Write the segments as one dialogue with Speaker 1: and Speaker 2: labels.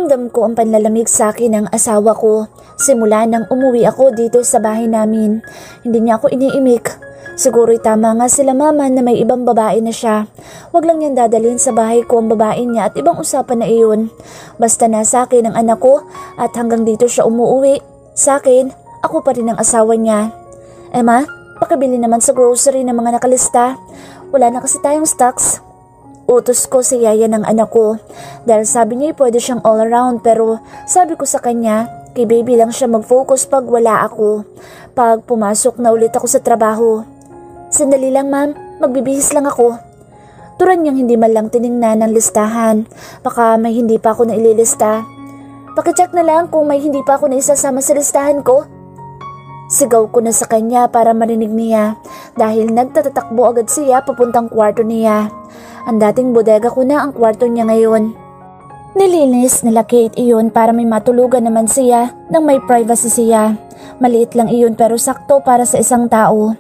Speaker 1: Ramdam ko ang panlalamig sa akin ng asawa ko. Simula nang umuwi ako dito sa bahay namin. Hindi niya ako iniimik. Siguro'y tama nga sila mama na may ibang babae na siya. Huwag lang niyang dadalhin sa bahay ko ang babae niya at ibang usapan na iyon. Basta nasa akin ang anak ko at hanggang dito siya umuwi. Sa akin, ako pa rin ang asawa niya. Emma, pakibili naman sa grocery ng mga nakalista. Wala na kasi tayong stocks. Utos ko si yaya ng anak ko dahil sabi niya pwede siyang all around, pero sabi ko sa kanya kay baby lang siya mag-focus pag wala ako. Pag pumasok na ulit ako sa trabaho. Sandali lang ma'am, magbibihis lang ako. Turan niyang hindi man lang tiningnan ng listahan. Baka may hindi pa ako naililista. Pakicheck na lang kung may hindi pa ako naisasama sa listahan ko. Sigaw ko na sa kanya para marinig niya dahil nagtatatakbo agad siya papuntang kwarto niya. Ang dating bodega ko na ang kwarto niya ngayon. Nilinis nila Kate iyon para may matulugan naman siya nang may privacy siya. Maliit lang iyon pero sakto para sa isang tao.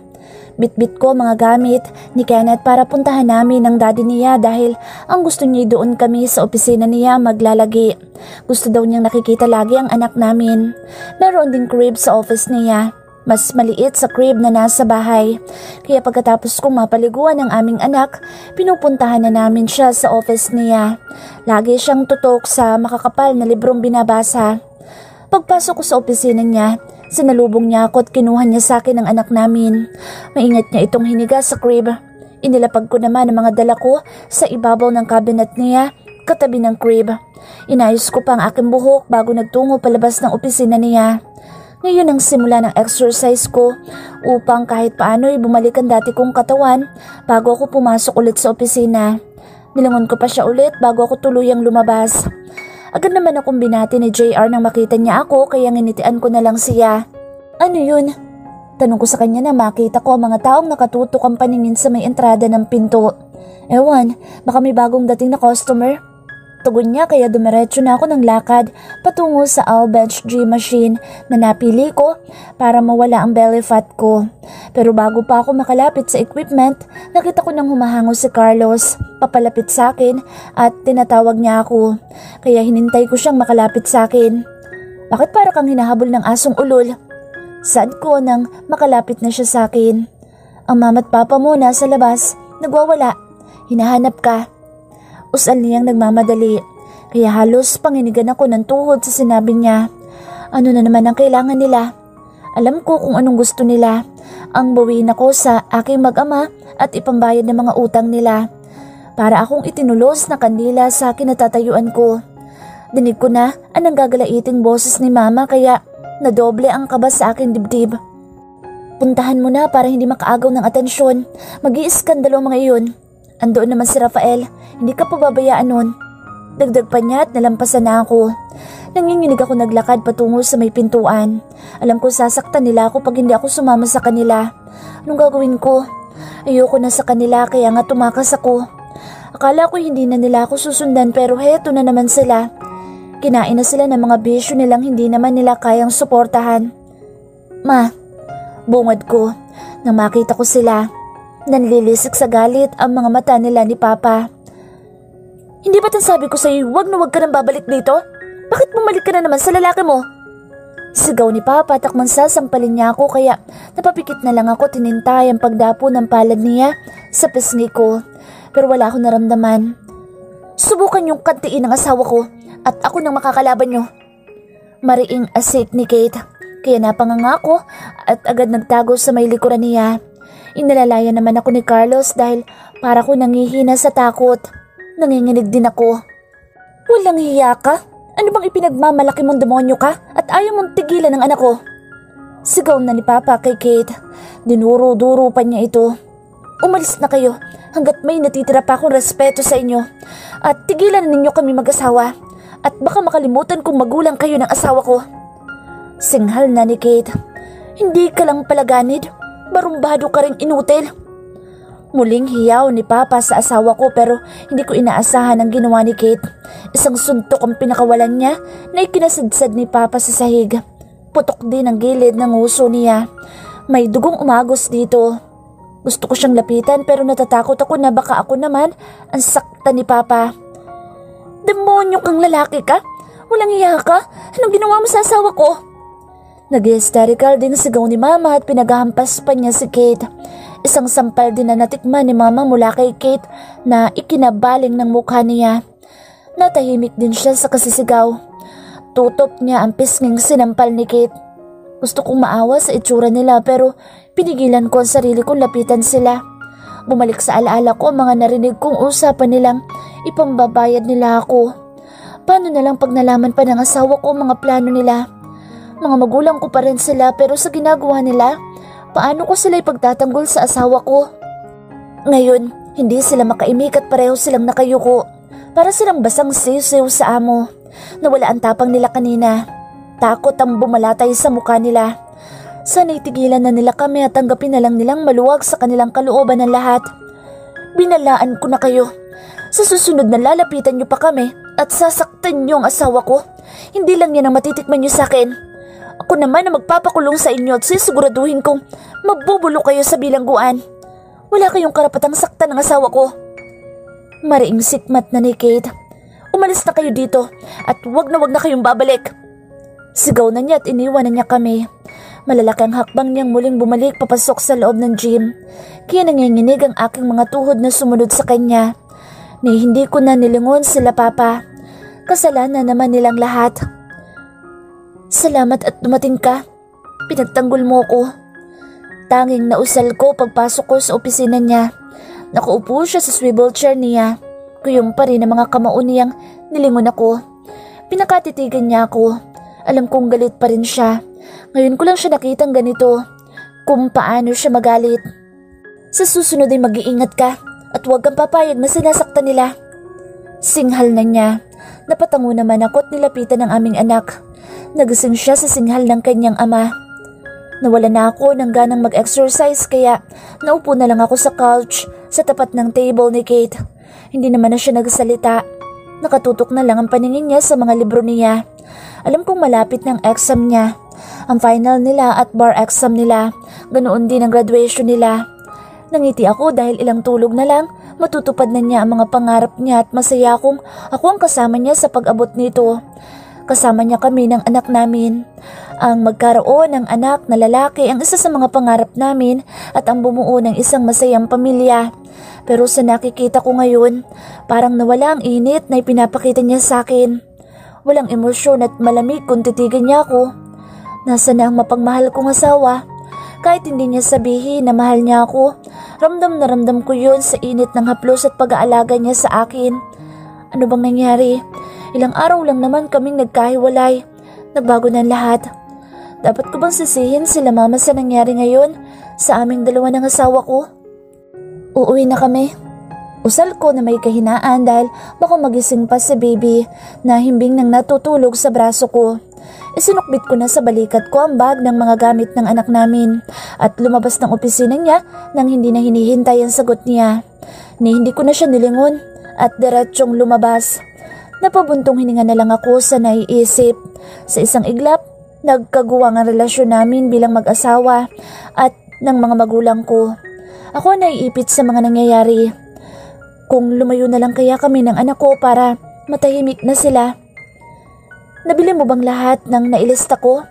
Speaker 1: Bitbit ko mga gamit ni Kenneth para puntahan namin ng daddy niya dahil ang gusto niya doon kami sa opisina niya maglalagi. Gusto daw niyang nakikita lagi ang anak namin. Meron ding crib sa office niya. Mas maliit sa crib na nasa bahay. Kaya pagkatapos kong mapaliguan ng aming anak, pinupuntahan na namin siya sa office niya. Lagi siyang tutok sa makakapal na librong binabasa. Pagpasok ko sa opisina niya, sinalubong niya ako at kinuha niya sa akin ang anak namin. Maingat niya itong hiniga sa crib. Inilapag ko naman ang mga dala ko sa ibabaw ng cabinet niya, katabi ng crib. Inayos ko pa ang aking buhok bago nagtungo palabas ng opisina niya. Ngayon ang simula ng exercise ko upang kahit paano'y bumalik ang dati kong katawan bago ako pumasok ulit sa opisina. Nilangon ko pa siya ulit bago ako tuluyang lumabas. Agad naman akong binati ni JR nang makita niya ako kaya nginitian ko na lang siya. Ano yun? Tanong ko sa kanya na makita ko ang mga taong nakatutok ang paningin sa may entrada ng pinto. Ewan, baka may bagong dating na customer. Tugon niya kaya dumiretso na ako ng lakad patungo sa All Bench G machine na napili ko para mawala ang belly fat ko. Pero bago pa ako makalapit sa equipment, nakita ko nang humahango si Carlos, papalapit sa akin at tinatawag niya ako. Kaya hinintay ko siyang makalapit sa akin. Bakit para kang hinahabol ng asong ulol? Sad ko nang makalapit na siya sa akin. Ang mama at papa mo nasa labas, nagwawala, hinahanap ka. Usal niyang nagmamadali, kaya halos panginigan ako ng tuhod sa sinabi niya. Ano na naman ang kailangan nila? Alam ko kung anong gusto nila. Ang bawiin ako sa aking mag-ama at ipambayad ng mga utang nila. Para akong itinulos na kandila sa kinatatayuan ko. Dinig ko na anong gagalaiting boses ni mama kaya nadoble ang kaba sa aking dibdib. Puntahan mo na para hindi makaagaw ng atensyon. Mag-iiskandalo mga iyon. Andoon naman si Rafael, hindi ka pababayaan nun. Dagdag pa niya at nalampasan na ako. Nanginginig ako naglakad patungo sa may pintuan. Alam ko sasaktan nila ako pag hindi ako sumama sa kanila. Anong gagawin ko? Ayoko na sa kanila kaya nga tumakas ako. Akala ko hindi na nila ako susundan pero heto na naman sila. Kinain na sila ng mga bisyo nilang hindi naman nila kayang suportahan. Ma, bungad ko nang makita ko sila. Nanlilisik sa galit ang mga mata nila ni Papa. Hindi ba't ang sabi ko sa'yo, wag na wag ka nang babalik dito? Bakit bumalik ka na naman sa lalaki mo? Sigaw ni Papa, takmang sasampalin niya ako kaya napapikit na lang ako tinintay ang pagdapo ng palad niya sa pisngi ko. Pero wala akong naramdaman. Subukan yung kantiin ng asawa ko at ako nang makakalaban niyo. Mariing asik ni Kate, kaya napanganga ako at agad nagtago sa may likuran niya. Inalalaya naman ako ni Carlos dahil para ko nangihina sa takot. Nanginginig din ako. Walang hiya ka? Ano bang ipinagmamalaki mong demonyo ka at ayaw mong tigilan ng anak ko? Sigaw na ni Papa kay Kate. Dinuro-duro pa niya ito. Umalis na kayo hanggat may natitira pa akong respeto sa inyo. At tigilan na ninyo kami mag-asawa. At baka makalimutan kong magulang kayo ng asawa ko. Singhal na ni Kate. Hindi ka lang palaganid. Barumbado ka ring inutil. Muling hiyaw ni Papa sa asawa ko pero hindi ko inaasahan ang ginawa ni Kate. Isang suntok ang pinakawalan niya na ikinasadsad ni Papa sa sahig. Putok din ang gilid ng uso niya. May dugong umagos dito. Gusto ko siyang lapitan pero natatakot ako na baka ako naman ang sakta ni Papa. Demonyo kang lalaki ka? Walang iya ka? Anong ginawa mo sa asawa ko? Nag-hysterical din sigaw ni Mama at pinaghahampas pa niya si Kate. Isang sampal din na natikman ni Mama mula kay Kate na ikinabaling ng mukha niya. Natahimik din siya sa kasisigaw. Tutop niya ang pisnging sinampal ni Kate. Gusto kong maawa sa itsura nila pero pinigilan ko ang sarili kong lapitan sila. Bumalik sa alaala ko ang mga narinig kong usapan nilang ipambabayad nila ako. Paano na lang pag nalaman pa ng asawa ko mga plano nila? Mga magulang ko pa rin sila pero sa ginagawa nila, paano ko sila ipagtatanggol sa asawa ko? Ngayon, hindi sila makaimik at pareho silang nakayuko. Para silang basang siw-siw sa amo. Nawala ang tapang nila kanina. Takot ang bumalatay sa mukha nila. Sana'y tigilan na nila kami at tanggapin na lang nilang maluwag sa kanilang kalooban ng lahat. Binalaan ko na kayo. Sa susunod na lalapitan niyo pa kami at sasaktan niyo ang asawa ko. Hindi lang yan ang matitikman niyo sa akin. Ako naman ang magpapakulong sa inyo at sisiguraduhin kong mabubulo kayo sa bilangguan. Wala kayong karapatang saktan ng asawa ko. Mariing sikmat na ni Kate. Umalis na kayo dito at wag na kayong babalik. Sigaw na niya at iniwan na niya kami. Malalaki ang hakbang niyang muling bumalik papasok sa loob ng gym. Kaya nanginginig ang aking mga tuhod na sumunod sa kanya. Ni hindi ko na nilingon sila Papa. Kasalanan naman nilang lahat. Salamat at dumating ka. Pinagtanggol mo ko. Tanging nausal ko pagpasok ko sa opisina niya. Nakaupo siya sa swivel chair niya. Kuyong pa rin ang mga kamao niyang nilingon ako. Pinakatitigan niya ako. Alam kong galit pa rin siya. Ngayon ko lang siya nakitang ganito. Kung paano siya magalit. Sa susunod ay mag-iingat ka at huwag kang papayag na sinasaktan nila. Singhal na niya. Napatango naman ako at nilapitan ng aming anak. Nagising siya sa singhal ng kanyang ama. Nawala na ako ng ganang mag-exercise kaya naupo na lang ako sa couch sa tapat ng table ni Kate. Hindi naman na siya nagsalita. Nakatutok na lang ang paningin niya sa mga libro niya. Alam kong malapit ng exam niya. Ang final nila at bar exam nila. Ganoon din ang graduation nila. Nangiti ako dahil ilang tulog na lang matutupad na niya ang mga pangarap niya at masaya akong ako ang kasama niya sa pag-abot nito. Kasama niya kami ng anak namin. Ang magkaroon ng anak na lalaki ang isa sa mga pangarap namin at ang bumuo ng isang masayang pamilya. Pero sa nakikita ko ngayon, parang nawala ang init na ipinapakita niya sa akin. Walang emosyon at malamig kung titigan niya ako. Nasa na ang mapagmahal kong asawa? Kahit hindi niya sabihin na mahal niya ako, ramdam na ramdam ko yun sa init ng haplos at pag-aalaga niya sa akin. Ano bang nangyari? Ilang araw lang naman kaming nagkahiwalay. Nagbago na ang lahat. Dapat ko bang sisihin sila Mama sa nangyari ngayon sa aming dalawa ng asawa ko? Uuwi na kami. Usal ko na may kahinaan dahil baka magising pa si baby na himbing nang natutulog sa braso ko. Isinukbit ko na sa balikat ko ang bag ng mga gamit ng anak namin at lumabas ng opisina niya nang hindi na hinihintay ang sagot niya. Hindi ko na siya nilingon at diretsyong lumabas. Napabuntong hininga na lang ako sa naiisip. Sa isang iglap, nagkaguwang ang relasyon namin bilang mag-asawa at ng mga magulang ko. Ako naiipit sa mga nangyayari. Kung lumayo na lang kaya kami ng anak ko para matahimik na sila. Nabili mo bang lahat ng nailista ko?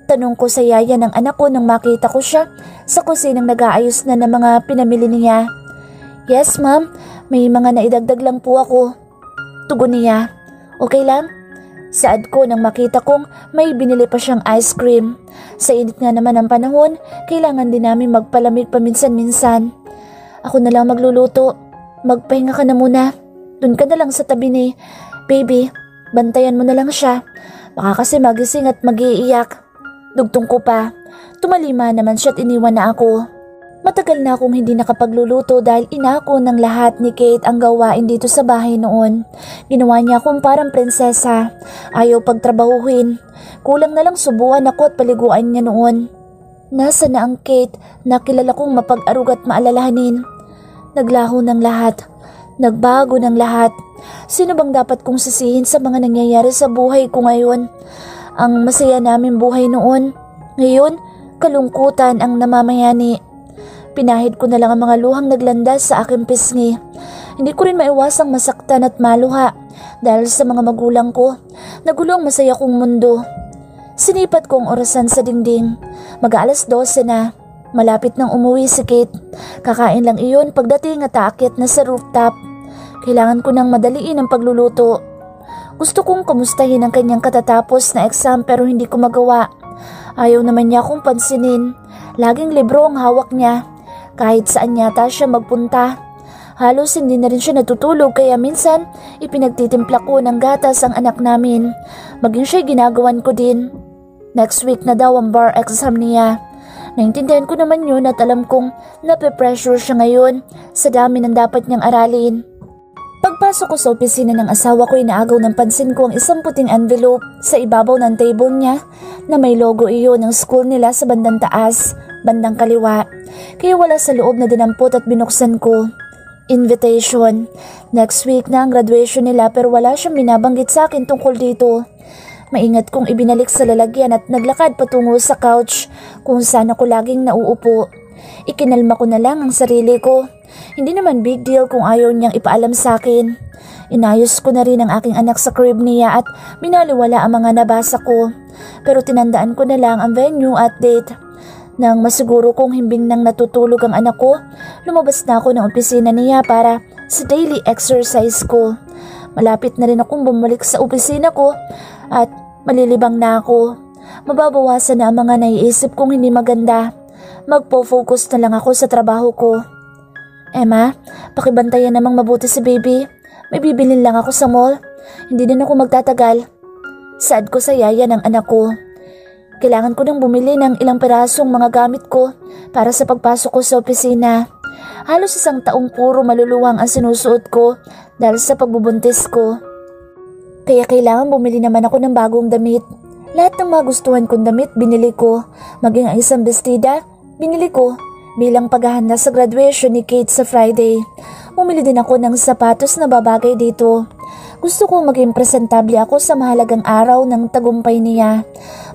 Speaker 1: Tanong ko sa yaya ng anak ko nang makita ko siya sa kusinang nag-aayos na ng mga pinamili niya. Yes ma'am, may mga naidagdag lang po ako. Tugon niya. Okay lang? Saad ko nang makita kong may binili pa siyang ice cream. Sa init nga naman ang panahon, kailangan din namin magpalamig paminsan-minsan. Ako na lang magluluto. Magpahinga ka na muna. Doon ka na lang sa tabi ni baby. Bantayan mo na lang siya. Baka kasi magising at mag-iiyak. Dugtong ko pa. Tumalima naman siya at iniwan na ako. Matagal na akong hindi nakapagluluto dahil inako ng lahat ni Kate ang gawain dito sa bahay noon. Ginawa niya akong parang prinsesa. Ayaw pagtrabahuhin. Kulang na lang subuan ako at paliguan niya noon. Nasa na ang Kate na kilala kong mapag-arug at maalalahanin? Naglaho ng lahat. Nagbago ng lahat. Sino bang dapat kong sisihin sa mga nangyayari sa buhay ko ngayon? Ang masaya namin buhay noon. Ngayon, kalungkutan ang namamayani. Pinahid ko na lang ang mga luhang naglandas sa aking pisngi. Hindi ko rin maiwasang masaktan at maluha dahil sa mga magulang ko. Nagulo ang masaya kong mundo. Sinipat ko ang orasan sa dingding. Mag-aalas 12 na. Malapit nang umuwi si Kate. Kakain lang iyon pagdating at aakyat na sa rooftop. Kailangan ko nang madaliin ang pagluluto. Gusto kong kamustahin ang kanyang katatapos na exam pero hindi ko magawa. Ayaw naman niya akong pansinin. Laging libro ang hawak niya. Kahit saan yata siya magpunta. Halos hindi na rin siya natutulog kaya minsan ipinagtitimpla ko ng gatas ang anak namin. Maging siya'y ginagawan ko din. Next week na daw ang bar exam niya. Naintindihan ko naman yun at alam kong nape-pressure siya ngayon sa dami ng dapat niyang aralin. Pagpasok ko sa opisina ng asawa ko, inaagaw ng pansin ko ang isang puting envelope sa ibabaw ng table niya na may logo iyon ng school nila sa bandang taas, bandang kaliwa. Kaya wala sa loob na dinampot at binuksan ko. Invitation. Next week na ang graduation nila pero wala siyang binabanggit sa akin tungkol dito. Maingat kong ibinalik sa lalagyan at naglakad patungo sa couch kung saan ako laging nauupo. Ikinalma ko na lang ang sarili ko. Hindi naman big deal kung ayaw niyang ipaalam sa akin. Inayos ko na rin ang aking anak sa crib niya at binaliwala ang mga nabasa ko. Pero tinandaan ko na lang ang venue at date. Nang masiguro kong himbing nang natutulog ang anak ko, lumabas na ako ng opisina niya para sa daily exercise ko. Malapit na rin akong bumalik sa opisina ko at malilibang na ako. Mababawasan na ang mga naiisip kong hindi maganda. Magpo-focus na lang ako sa trabaho ko. Emma, pakibantayan namang mabuti si baby. May bibilin lang ako sa mall. Hindi din ako magtatagal. Sad ko sa yaya ng anak ko. Kailangan ko nang bumili ng ilang pirasong mga gamit ko para sa pagpasok ko sa opisina. Halos 1 taong puro maluluwang ang sinusuot ko dahil sa pagbubuntis ko. Kaya kailangan bumili naman ako ng bagong damit. Lahat ng magustuhan kong damit binili ko. Maging ang isang bestida, binili ko bilang paghahanda sa graduation ni Kate sa Friday. Bumili din ako ng sapatos na babagay dito. Gusto kong maging presentable ako sa mahalagang araw ng tagumpay niya.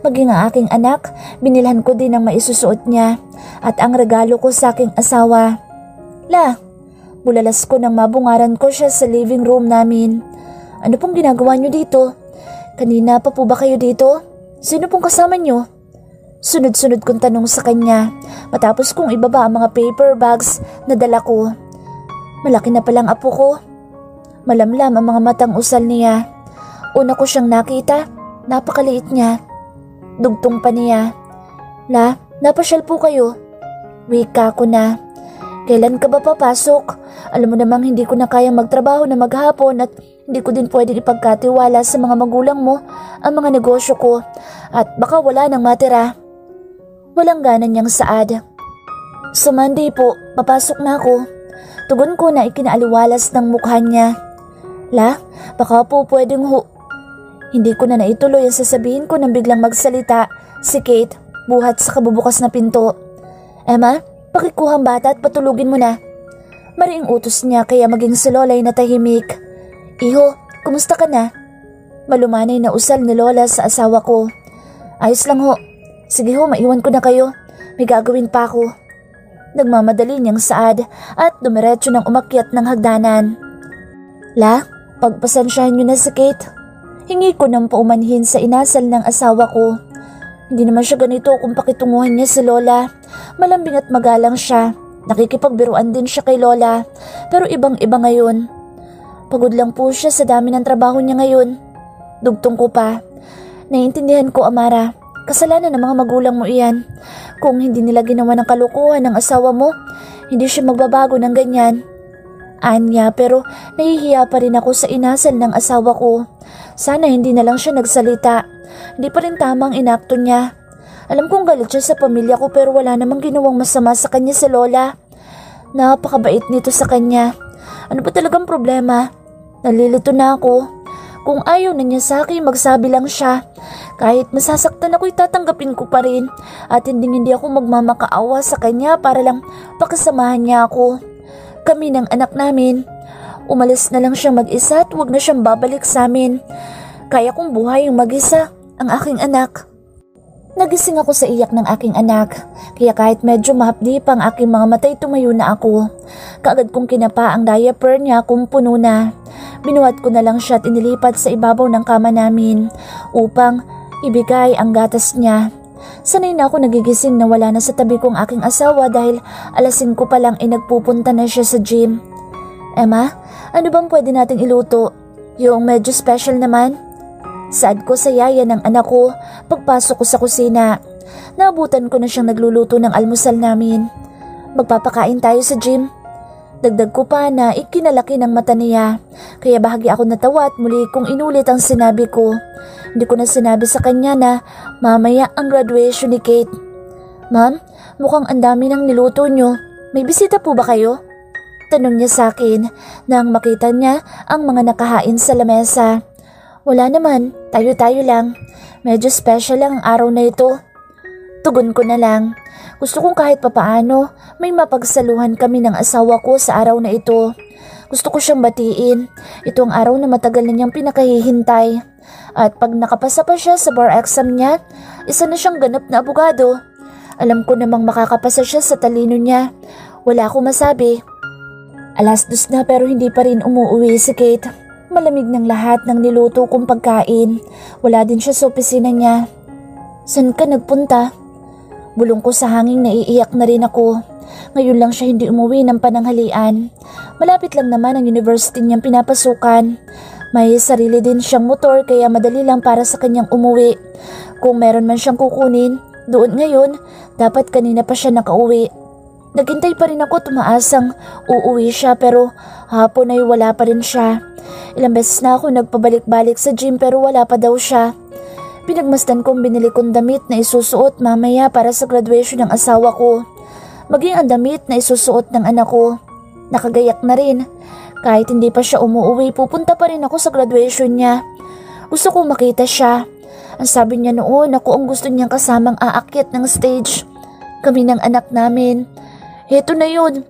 Speaker 1: Maging ang aking anak, binilhan ko din ang maisusuot niya at ang regalo ko sa aking asawa. Bulalas ko nang mabungaran ko siya sa living room namin. Ano pong ginagawa niyo dito? Kanina pa po ba kayo dito? Sino pong kasama niyo? Sunod-sunod kong tanong sa kanya matapos kong ibaba ang mga paper bags na dala ko. Malaki na palang apo ko. Malamlam ang mga matang usal niya. Una ko siyang nakita, napakaliit niya. Dugtong pa niya. Napasyal po kayo. Wika ko na. Kailan ka ba papasok? Alam mo namang hindi ko na kayang magtrabaho na maghapon at hindi ko din pwedeng ipagkatiwala sa mga magulang mo ang mga negosyo ko at baka wala nang matira. Walang gana niyang saad. Sa Monday po, papasok na ako. Tugon ko na ikinaaliwalas ng mukha niya. Baka po pwedeng Hindi ko na naituloy ang sasabihin ko nang biglang magsalita si Kate buhat sa kabubukas na pinto. Emma, pakikuha ang bata at patulugin mo na. Mariing utos niya kaya maging si Lola ay natahimik. Iho, kumusta ka na? Malumanay na usal ni Lola sa asawa ko. Ayos lang ho. Sige ho, maiwan ko na kayo. May gagawin pa ako. Nagmamadali niyang saad at dumiretso ng umakyat ng hagdanan. Pagpasensyahan niyo na si Kate. Hingi ko ng paumanhin sa inasal ng asawa ko. Hindi naman siya ganito kung pakitunguhan niya si Lola. Malambing at magalang siya. Nakikipagbiruan din siya kay Lola. Pero ibang-iba ngayon. Pagod lang po siya sa dami ng trabaho niya ngayon. Dugtong ko pa. Naiintindihan ko, Amara. Kasalanan ng mga magulang mo iyan. Kung hindi nila ginawa ng kalukuhan ng asawa mo, hindi siya magbabago ng ganyan. Anya, pero nahihiya pa rin ako sa inasal ng asawa ko. Sana hindi na lang siya nagsalita. Hindi pa rin tamang inakto niya. Alam kong galit siya sa pamilya ko pero wala namang ginawang masama sa kanya si Lola. Napakabait nito sa kanya. Ano ba talagang problema? Nalilito na ako. Kung ayaw na niya sa akin, magsabi lang siya. Kahit masasaktan ako, itatanggapin ko pa rin. At hindi ako magmamakaawa sa kanya para lang pakasamahan niya ako. Kami ng anak namin. Umalis na lang siya mag-isa at huwag na siyang babalik sa amin. Kaya kong buhay yung mag-isa ang aking anak. Nagising ako sa iyak ng aking anak, kaya kahit medyo mahapdi pa ang aking mga matay tumayo na ako. Kaagad kong kinapa ang diaper niya kung puno na. Binuhat ko na lang siya at inilipat sa ibabaw ng kama namin upang ibigay ang gatas niya. Sanay na ako nagigising na wala na sa tabi kong aking asawa dahil alas 5 pa lang ay nagpupunta na siya sa gym. Emma, ano bang pwede nating iluto? Yung medyo special naman? Saad ko sa yaya ng anak ko pagpasok ko sa kusina. Naabutan ko na siyang nagluluto ng almusal namin. Magpapakain tayo sa gym. Dagdag ko pa na ikinalaki ng mata niya, kaya bahagi ako natawa at muli kong inulit ang sinabi ko. Hindi ko na sinabi sa kanya na mamaya ang graduation ni Kate. Ma'am, mukhang ang dami ng niluto nyo. May bisita po ba kayo? Tanong niya sa akin nang makita niya ang mga nakahain sa lamesa. Wala naman, tayo-tayo lang. Medyo special lang ang araw na ito. Tugon ko na lang. Gusto kong kahit papaano may mapagsaluhan kami ng asawa ko sa araw na ito. Gusto ko siyang batiin. Ito ang araw na matagal na niyang pinakahihintay. At pag nakapasa pa siya sa bar exam niya, isa na siyang ganap na abogado. Alam ko namang makakapasa siya sa talino niya. Wala akong masabi. Alas 2 na pero hindi pa rin umuwi si Kate. Malamig ng lahat ng niluto kong pagkain. Wala din siya sa opisina niya. Saan ka nagpunta? Bulong ko sa hangin, naiiyak na rin ako. Ngayon lang siya hindi umuwi ng pananghalian. Malapit lang naman ang university niyang pinapasukan. May sarili din siyang motor kaya madali lang para sa kanyang umuwi. Kung meron man siyang kukunin, doon ngayon, dapat kanina pa siya nakauwi. Naghintay pa rin ako tumaasang uuwi siya pero hapon ay wala pa rin siya. Ilang beses na ako nagpabalik-balik sa gym pero wala pa daw siya. Pinagmasdan kong binili kong damit na isusuot mamaya para sa graduation ng asawa ko. Maging ang damit na isusuot ng anak ko. Nakagayak na rin. Kahit hindi pa siya umuwi, pupunta pa rin ako sa graduation niya. Gusto kong makita siya. Ang sabi niya noon, ako ang gusto niyang kasamang aakyat ng stage. Kami ng anak namin. Heto na yun.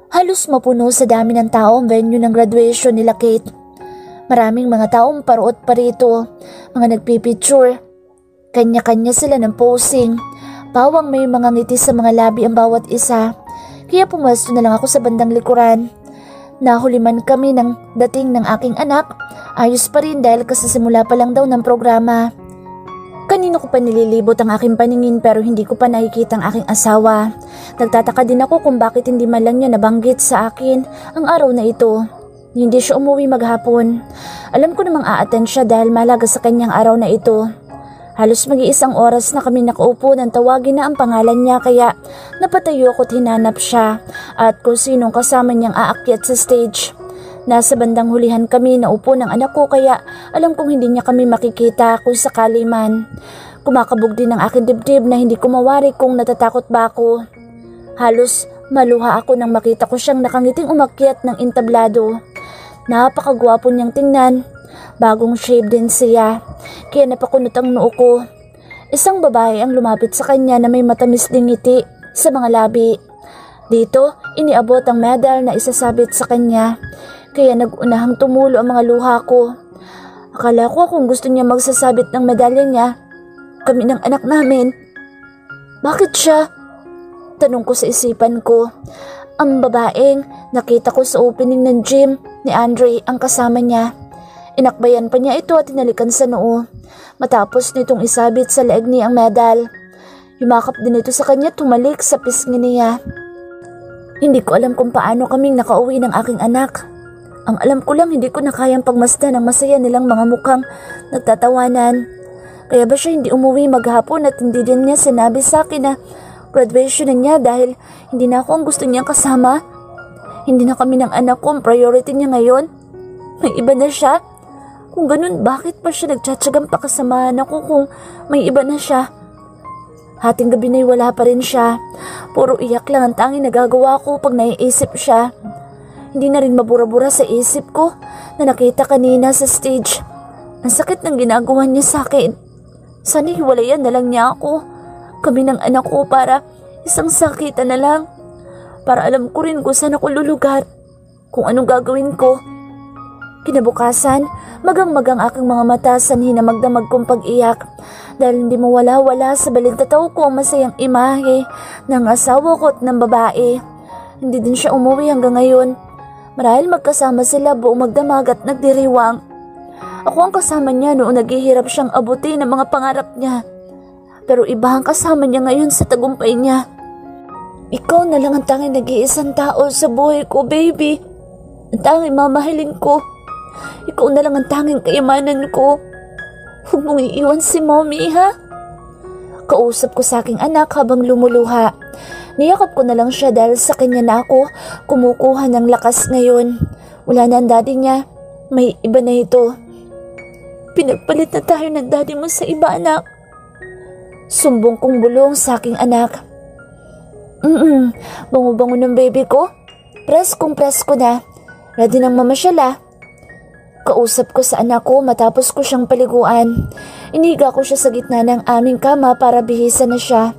Speaker 1: Halos mapuno sa dami ng tao ang venue ng graduation nila Kate. Maraming mga taong paruot pa rito, mga nagpipicture. Kanya-kanya sila ng posing. Pawang may mga ngiti sa mga labi ang bawat isa. Kaya pumasto na lang ako sa bandang likuran. Nahuliman kami ng dating ng aking anak. Ayos pa rin dahil kasasimula pa lang daw ng programa. Kanino ko pa nililibot ang aking paningin pero hindi ko pa nakikita ang aking asawa. Nagtataka din ako kung bakit hindi man lang niya nabanggit sa akin ang araw na ito. Hindi siya umuwi maghapon. Alam ko namang a-attend siya dahil malaga sa kanyang araw na ito. Halos mag-iisang oras na kami nakaupo nang tawagin na ang pangalan niya kaya napatayo ako at hinanap siya at kung sinong kasama niyang aakyat sa stage. Nasa bandang hulihan kami na upo ng anak ko kaya alam kong hindi niya kami makikita kung sakali man. Kumakabog din ang aking dibdib na hindi ko mawari kung natatakot ba ako. Halos maluha ako nang makita ko siyang nakangiting umakyat ng entablado. Napakagwapo niyang tingnan. Bagong shave din siya, kaya napakunot ang noo ko. Isang babae ang lumapit sa kanya na may matamis ding ngiti sa mga labi. Dito, iniabot ang medal na isasabit sa kanya. Kaya nag-unahang tumulo ang mga luha ko. Akala ko kung gusto niya magsasabit ng medalya niya. Kami ng anak namin. Bakit siya? Tanong ko sa isipan ko. Ang babaeng nakita ko sa opening ng gym ni Andre ang kasama niya. Inakbayan pa niya ito at tinalikan sa noo. Matapos nitong isabit sa leeg niya ang medal. Yumakap din ito sa kanya, tumalik sa pisngi niya. Hindi ko alam kung paano kaming nakauwi ng aking anak. Ang alam ko lang hindi ko na kayang pagmasdan ang masaya nilang mga mukhang nagtatawanan. Kaya ba siya hindi umuwi maghapon at hindi din niya sinabi sa akin na graduation na niya dahil hindi na ako ang gusto niyang kasama? Hindi na kami ng anak ko ang priority niya ngayon? May iba na siya? Kung ganun, bakit pa siya nagtsatsagang pakasamahan ako kung may iba na siya? Hating gabi na'y wala pa rin siya. Puro iyak lang ang tanging nagagawa ko pag naiisip siya. Hindi na rin mabura-bura sa isip ko na nakita kanina sa stage. Ang sakit ng ginagawa niya sa akin. Sana hiwalayan na lang niya ako. Kami ng anak ko para isang sakitan na lang. Para alam ko rin kung saan ako lulugar. Kung anong gagawin ko. Kinabukasan, magang-magang aking mga mata sanhi na magdamag kong pag-iyak dahil hindi mawala-wala sa balintataw ko ang masayang imahe ng asawa ko at ng babae. Hindi din siya umuwi hanggang ngayon. Marahil magkasama sila buong magdamag at nagdiriwang. Ako ang kasama niya noong naghihirap siyang abutin ang mga pangarap niya. Pero iba ang kasama niya ngayon sa tagumpay niya. Ikaw na lang ang tanging nag-iisang tao sa buhay ko, baby. Ang tanging mamahalin ko. Ikaw na lang ang tanging kayamanan ko. Huwag mong iiwan si mommy, ha? Kausap ko sa aking anak habang lumuluha. Niyakap ko na lang siya dahil sa kanya na ako kumukuha ng lakas ngayon. Wala na ang daddy niya. May iba na ito. Pinagpalit na tayo ng daddy mo sa iba, anak. Sumbong kong bulong sa aking anak. Bango-bango ng baby ko. Presko na. Ready nang mamasyala. Kausap ko sa anak ko matapos ko siyang paliguan. Iniga ko siya sa gitna ng aming kama para bihisa na siya.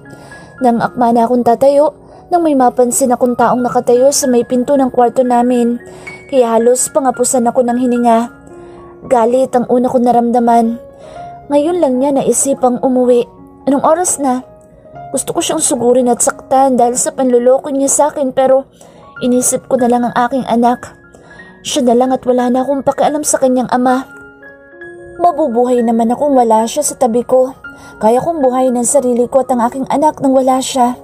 Speaker 1: Nang akma na akong tatayo, nang may mapansin akong taong nakatayo sa may pinto ng kwarto namin. Kaya halos pangapusan ako ng hininga. Galit ang una ko naramdaman. Ngayon lang niya naisipang umuwi. Anong oras na? Gusto ko siyang sugurin at saktan dahil sa panluloko niya sa akin pero inisip ko na lang ang aking anak. Siya na lang at wala na akong pakialam sa kanyang ama. Mabubuhay naman akong wala siya sa tabi ko. Kaya kong buhayin ang sarili ko at ang aking anak nang wala siya.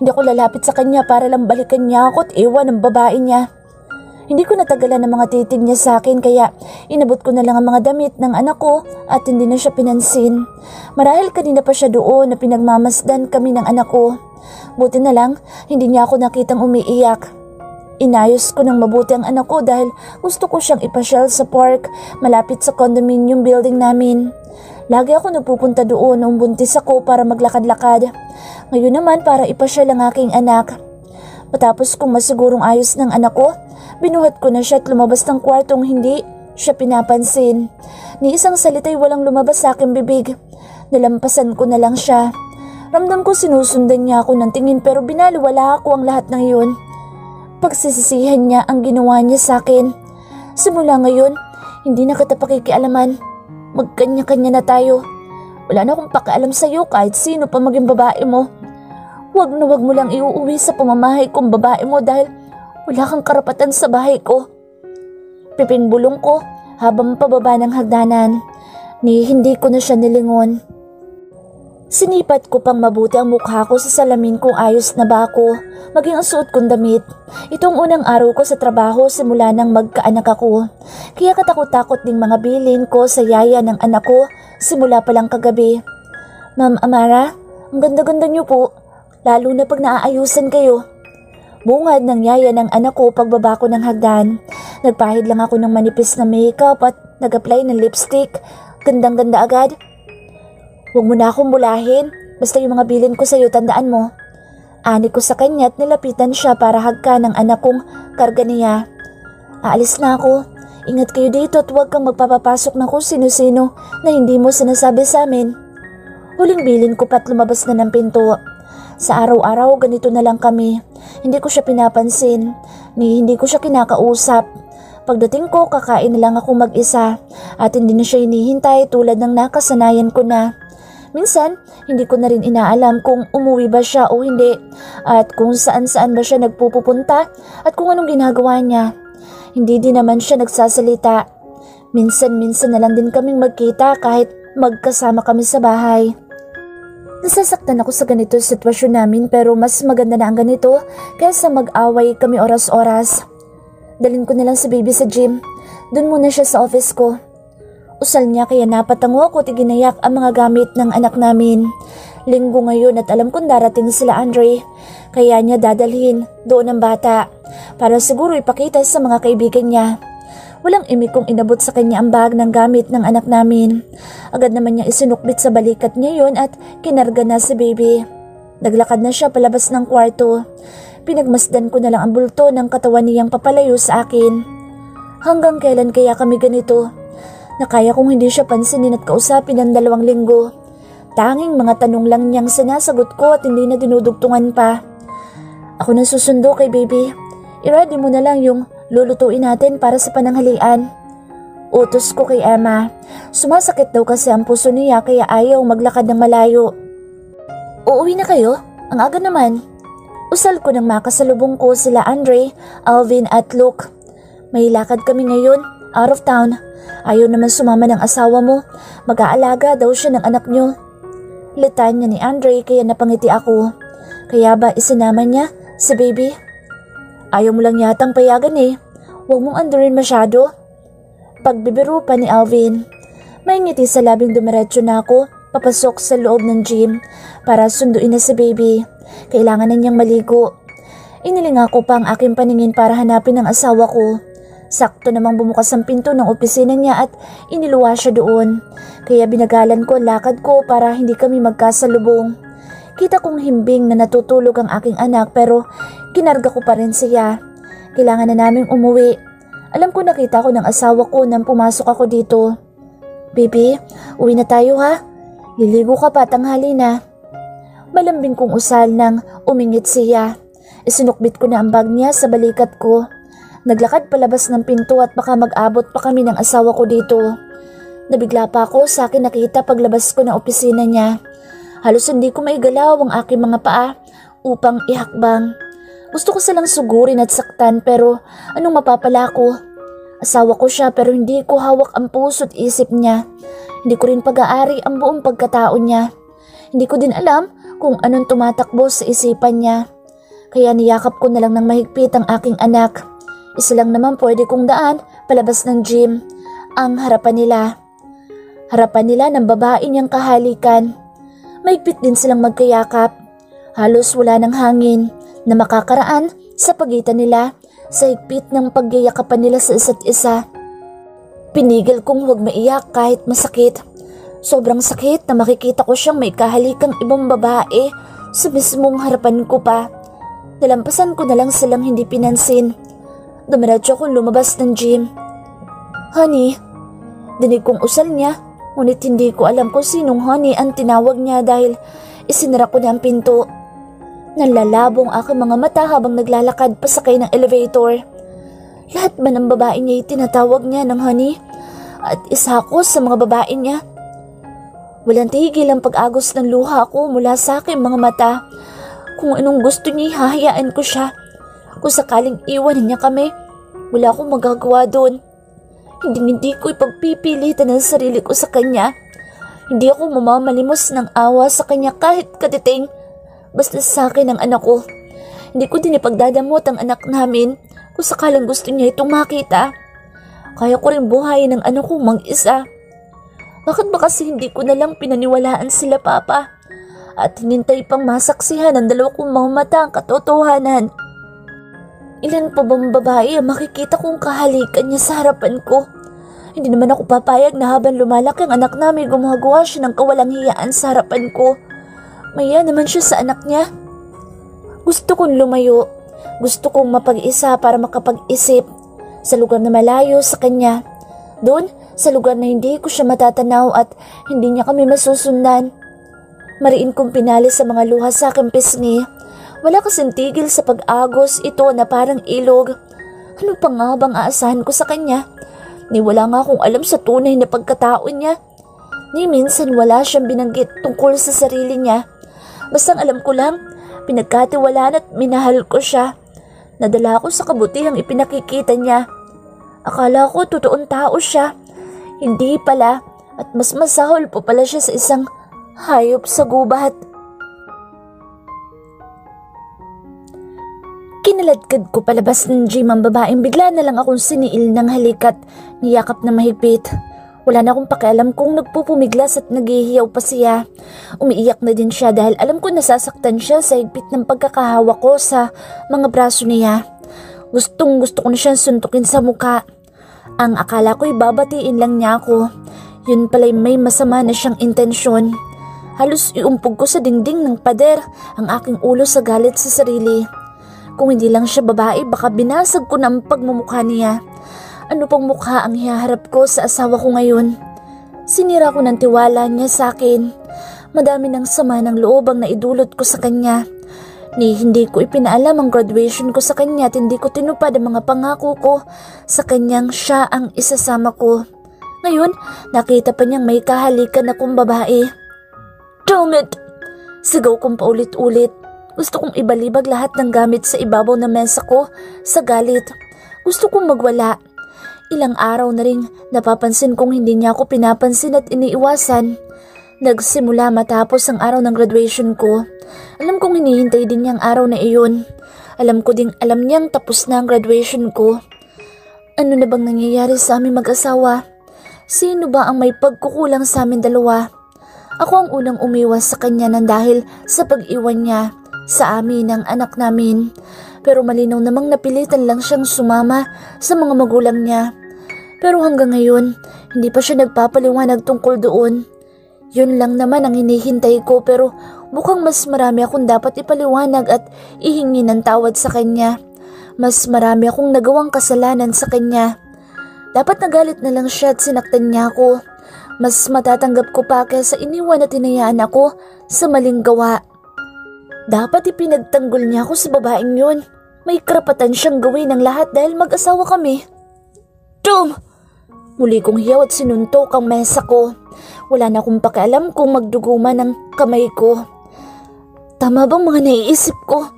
Speaker 1: Hindi ako lalapit sa kanya para lang balikan niya ako at iwan ang babae niya. Hindi ko natagalan ang mga titig niya sa akin kaya inabot ko na lang ang mga damit ng anak ko at hindi na siya pinansin. Marahil kanina pa siya doon na pinagmamasdan kami ng anak ko. Buti na lang hindi niya ako nakitang umiiyak. Inayos ko ng mabuti ang anak ko dahil gusto ko siyang ipasyal sa park malapit sa condominium building namin. Lagi ako nagpupunta doon noong buntis ako para maglakad-lakad. Ngayon naman para ipasyal ang aking anak. Matapos kong masigurong ayos ng anak ko, binuhat ko na siya at lumabas ng kwartong hindi siya pinapansin. Ni isang salita'y walang lumabas sa aking bibig. Nalampasan ko na lang siya. Ramdam ko sinusundan niya ako ng tingin pero binaliwala ako ang lahat ng iyon. Pagsisisihan niya ang ginawa niya sa akin. Simula ngayon, hindi na kita pakikialaman. Magkanya-kanya na tayo. Wala na akong pakialam sa'yo kahit sino pa maging babae mo. Huwag na huwag mo lang iuuwi sa pamamahay kong babae mo dahil wala kang karapatan sa bahay ko. Pipinbulong ko habang pababa ng hagdanan. Hindi ko na siya nilingon. Sinipat ko pang mabuti ang mukha ko sa salamin kung ayos na ba ako, maging ang suot kong damit. Itong unang araw ko sa trabaho simula nang magkaanak ako. Kaya katakot-takot ding mga bilin ko sa yaya ng anak ko simula pa lang kagabi. Ma'am Amara, ang ganda-ganda niyo po, lalo na pag naaayusan kayo. Bungad ng yaya ng anak ko pagbaba ko ng hagdan. Nagpahid lang ako ng manipis na makeup at nag-apply ng lipstick. Gandang-ganda agad. Huwag mo na akong bulahin, basta yung mga bilin ko sa'yo tandaan mo. Ani ko sa kanya at nilapitan siya para hagka ng anak kong karga niya. Aalis na ako. Ingat kayo dito at huwag kang magpapapasok na kung sino-sino na hindi mo sinasabi sa amin. Huling bilin ko pa't lumabas na ng pinto. Sa araw-araw ganito na lang kami. Hindi ko siya pinapansin, hindi ko siya kinakausap. Pagdating ko kakain na lang ako mag-isa at hindi na siya hinihintay tulad ng nakasanayan ko na. Minsan, hindi ko na rin inaalam kung umuwi ba siya o hindi at kung saan-saan ba siya nagpupunta at kung anong ginagawa niya. Hindi din naman siya nagsasalita. Minsan-minsan na lang din kaming magkita kahit magkasama kami sa bahay. Nasasaktan ako sa ganito sitwasyon namin pero mas maganda na ang ganito kaysa mag-away kami oras-oras. Dalhin ko na lang si baby sa gym. Doon muna siya sa office ko. Usal niya kaya napatango ako at iginayak ang mga gamit ng anak namin. Linggo ngayon at alam kong darating sila Andre. Kaya niya dadalhin doon ang bata para siguro ipakita sa mga kaibigan niya. Walang imik kong inabot sa kanya ang bag ng gamit ng anak namin. Agad naman niya isinukbit sa balikat niya yon at kinarga na si baby. Naglakad na siya palabas ng kwarto. Pinagmasdan ko na lang ang bulto ng katawan niyang papalayo sa akin. Hanggang kailan kaya kami ganito? Nakaya kong hindi siya pansinin at kausapin ng 2 linggo. Tanging mga tanong lang niyang sinasagot ko at hindi na dinudugtungan pa. Ako na susundo kay baby. I-ready mo na lang yung lulutuin natin para sa pananghalian. Utos ko kay Emma. Sumasakit daw kasi ang puso niya kaya ayaw maglakad ng malayo. Uuwi na kayo? Ang aga naman. Usal ko nang makasalubong ko sila Andre, Alvin at Luke. May lakad kami ngayon, out of town. Ayaw naman sumama ng asawa mo. Mag-aalaga daw siya ng anak niyo. Litan niya ni Andre kaya napangiti ako. Kaya ba isinama niya si baby? Ayaw mo lang yatang payagan eh. Huwag mong andurin masyado. Pagbibiro pa ni Alvin. May ngiti sa labing dumiretso na ako papasok sa loob ng gym para sunduin na si baby. Kailangan na niyang maligo. Inilinga ko pa ang aking paningin para hanapin ang asawa ko. Sakto namang bumukas ang pinto ng opisina niya at iniluwa siya doon. Kaya binagalan ko ang lakad ko para hindi kami magkasalubong. Kita kong himbing na natutulog ang aking anak pero kinarga ko pa rin siya. Kailangan na naming umuwi. Alam ko nakita ko ng asawa ko nang pumasok ako dito. Baby, uwi na tayo ha. Liligo ka pa, tanghali na. Malambing kong usal nang umingit siya. Isinukbit ko na ang bag niya sa balikat ko. Naglakad palabas ng pinto at baka mag-abot pa kami ng asawa ko dito. Nabigla pa ako sa akin nakita paglabas ko ng opisina niya. Halos hindi ko maigalaw ang aking mga paa upang ihakbang. Gusto ko silang sugurin at saktan pero anong mapapala ko? Asawa ko siya pero hindi ko hawak ang puso at isip niya. Hindi ko rin pag-aari ang buong pagkatao niya. Hindi ko din alam kung anong tumatakbo sa isipan niya. Kaya niyakap ko na lang ng mahigpit ang aking anak. Isa lang naman pwede kong daan palabas ng gym. Ang harapan nila. Harapan nila ng babae niyang kahalikan. Mahigpit din silang magkayakap. Halos wala ng hangin na makakaraan sa pagitan nila sa higpit ng pagyayakapan nila sa isa't isa. Pinigil kong huwag maiyak kahit masakit. Sobrang sakit na makikita ko siyang may kahalikang ibang babae sa mismong harapan ko pa. Nalampasan ko na lang silang hindi pinansin. Dumiretso akong lumabas ng gym. Honey, dinig kong usal niya, ngunit hindi ko alam kung sinong honey ang tinawag niya dahil isinara ko na ang pinto. Nalalabong aking mga mata habang naglalakad pasakay ng elevator. Lahat ba ng babae niya tinatawag niya ng honey? At isa ako sa mga babae niya. Walang tigil ang pag-agos ng luha ko mula sa aking mga mata. Kung anong gusto niya, hahayaan ko siya. Kung sakaling iwanan niya kami, wala akong magagawa doon. Hindi ko ipagpipilitan ang sarili ko sa kanya. Hindi ako mamamalimos ng awa sa kanya kahit katiting. Basta sa akin ang anak ko. Hindi ko din ipagdadamot ang anak namin kung sakalang gusto niya itong makita. Kaya ko rin buhayin ang anak ko mag-isa. Bakit ba kasi hindi ko na lang pinaniwalaan sila papa? At hinintay pang masaksihan ng dalawa kong mga mata ang katotohanan. Ilan pa bang babae ang makikita kong kahalikan niya sa harapan ko? Hindi naman ako papayag na habang lumalaki ang anak namin gumagawa siya ng kawalang hiyaan sa harapan ko. Maya naman siya sa anak niya. Gusto kong lumayo. Gusto kong mapag-isa para makapag-isip. Sa lugar na malayo sa kanya. Doon, sa lugar na hindi ko siya matatanaw at hindi niya kami masusundan. Mariin kong pinali sa mga luha sa aking pisngi. Wala kasing tigil sa pag-agos ito na parang ilog. Ano pa nga bang aasahan ko sa kanya? Ni wala nga akong alam sa tunay na pagkatao niya. Ni minsan wala siyang binanggit tungkol sa sarili niya. Bastang alam ko lang, pinagkatiwalaan at minahal ko siya. Nadala ko sa kabutihang ipinakikita niya. Akala ko totoong tao siya. Hindi pala at mas masahol po pala siya sa isang hayop sa gubat. Kinaladkad ko palabas ng gym ang babaeng bigla na lang akong siniil ng halikat, niyakap na mahigpit. Wala na akong pakialam kung nagpupumiglas at naghihiyaw pa siya. Umiiyak na din siya dahil alam ko nasasaktan siya sa higpit ng pagkakahawak ko sa mga braso niya. Gustong gusto ko na siyang suntukin sa muka. Ang akala ko'y babatiin lang niya ako. Yun pala'y may masama na siyang intensyon. Halos iumpog ko sa dingding ng pader ang aking ulo sa galit sa sarili. Kung hindi lang siya babae, baka binasag ko na ang pagmumukha niya. Ano pang mukha ang hiharap ko sa asawa ko ngayon? Sinira ko ng tiwala niya sa akin. Madami ng sama ng loob ang naidulot ko sa kanya. Ni hindi ko ipinaalam ang graduation ko sa kanya at hindi ko tinupad ang mga pangako ko sa kanyang siya ang isasama ko. Ngayon, nakita pa niyang may kahalikan akong babae. Damn it! Sigaw kong paulit-ulit. Gusto kong ibalibag lahat ng gamit sa ibabaw ng mesa ko sa galit. Gusto kong magwala. Ilang araw na ring napapansin kong hindi niya ako pinapansin at iniiwasan. Nagsimula matapos ang araw ng graduation ko. Alam kong hinihintay din niya ang araw na iyon. Alam ko ding alam niyang tapos na ang graduation ko. Ano na bang nangyayari sa aming mag-asawa? Sino ba ang may pagkukulang sa amin dalawa? Ako ang unang umiwas sa kanya nang dahil sa pag-iwan niya sa amin ng anak namin. Pero malinaw namang napilitan lang siyang sumama sa mga magulang niya. Pero hanggang ngayon, hindi pa siya nagpapaliwanag tungkol doon. Yun lang naman ang hinihintay ko pero mukhang mas marami akong dapat ipaliwanag at ihingi ng tawad sa kanya. Mas marami akong nagawang kasalanan sa kanya. Dapat nagalit na lang siya at sinaktan niya ako. Mas matatanggap ko pa kaysa iniwan at hinayaan ako sa maling gawa. Dapat ipinagtanggol niya ako sa babaeng yun. May karapatan siyang gawin ang lahat dahil mag-asawa kami. Tom! Muli kong hiyaw at sinuntok ang mesa ko. Wala na akong pakialam kung magduguma ng kamay ko. Tama bang mga naiisip ko?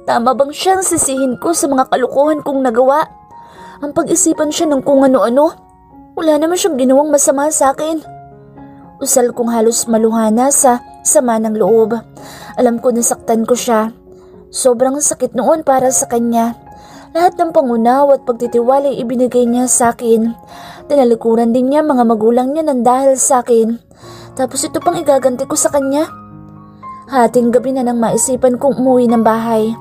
Speaker 1: Tama bang siyang sisihin ko sa mga kalukuhan kong nagawa? Ang pag-isipan siya ng kung ano-ano? Wala naman siyang ginawang masama sa akin. Usal kong halos maluhana sa sama ng loob. Alam ko nasaktan ko siya. Sobrang sakit noon para sa kanya. Lahat ng pangunawa at pagtitiwala ibinigay niya sa akin. Tinalikuran din niya mga magulang niya nang dahil sa akin. Tapos ito pang igaganti ko sa kanya. Hating gabi na nang maisipan kong umuwi ng bahay.